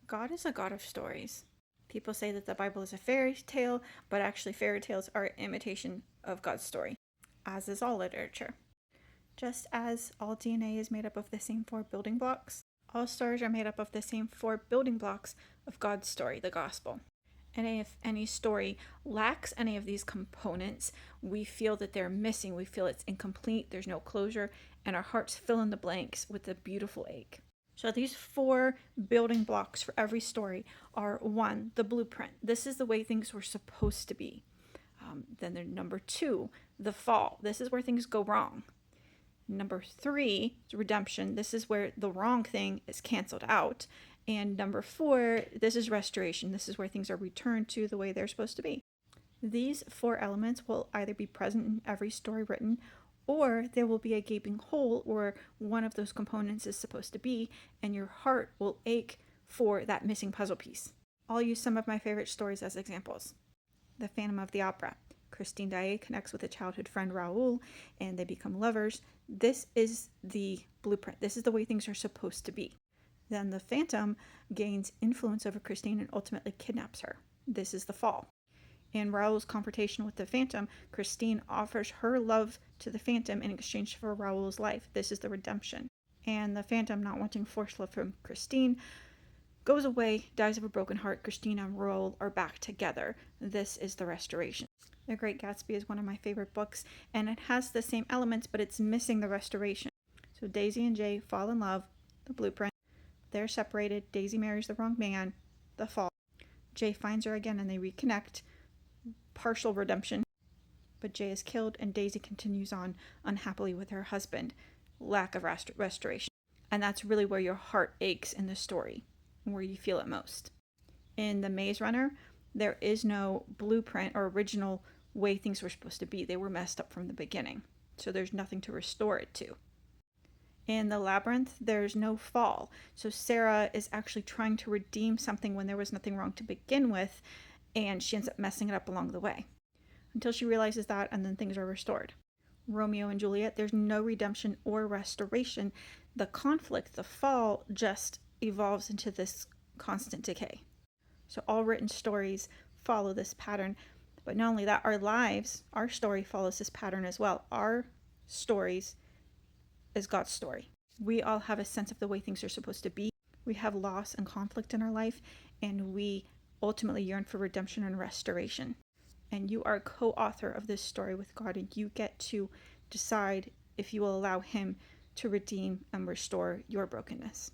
God is a God of stories. People say that the Bible is a fairy tale, but actually, fairy tales are an imitation of God's story, as is all literature. Just as all DNA is made up of the same four building blocks, all stories are made up of the same four building blocks of God's story, the gospel. And if any story lacks any of these components, we feel that they're missing. We feel it's incomplete, there's no closure, and our hearts fill in the blanks with a beautiful ache. So these four building blocks for every story are: one, the blueprint. This is the way things were supposed to be. Then there's number two, the fall. This is where things go wrong. Number three is redemption. This is where the wrong thing is canceled out. And number four, this is restoration. This is where things are returned to the way they're supposed to be. These four elements will either be present in every story written, or there will be a gaping hole where one of those components is supposed to be, and your heart will ache for that missing puzzle piece. I'll use some of my favorite stories as examples. The Phantom of the Opera. Christine Daae connects with a childhood friend, Raoul, and they become lovers. This is the blueprint. This is the way things are supposed to be. Then the Phantom gains influence over Christine and ultimately kidnaps her. This is the fall. In Raoul's confrontation with the Phantom, Christine offers her love to the Phantom in exchange for Raoul's life. This is the redemption. And the Phantom, not wanting forced love from Christine, goes away, dies of a broken heart. Christine and Raoul are back together. This is the restoration. The Great Gatsby is one of my favorite books, and it has the same elements, but it's missing the restoration. So Daisy and Jay fall in love, the blueprint. They're separated. Daisy marries the wrong man, the fall. Jay finds her again and they reconnect, partial redemption. But Jay is killed and Daisy continues on unhappily with her husband, lack of restoration. And that's really where your heart aches in the story, where you feel it most. In The Maze Runner, there is no blueprint or original way things were supposed to be. They were messed up from the beginning. So there's nothing to restore it to. In The Labyrinth, there's no fall. So Sarah is actually trying to redeem something when there was nothing wrong to begin with, and she ends up messing it up along the way. Until she realizes that, and then things are restored. Romeo and Juliet, there's no redemption or restoration. The conflict, the fall, just evolves into this constant decay. So all written stories follow this pattern. But not only that, our lives, our story follows this pattern as well. Our stories is God's story. We all have a sense of the way things are supposed to be. We have loss and conflict in our life, and we ultimately yearn for redemption and restoration. And you are a co-author of this story with God, and you get to decide if you will allow Him to redeem and restore your brokenness.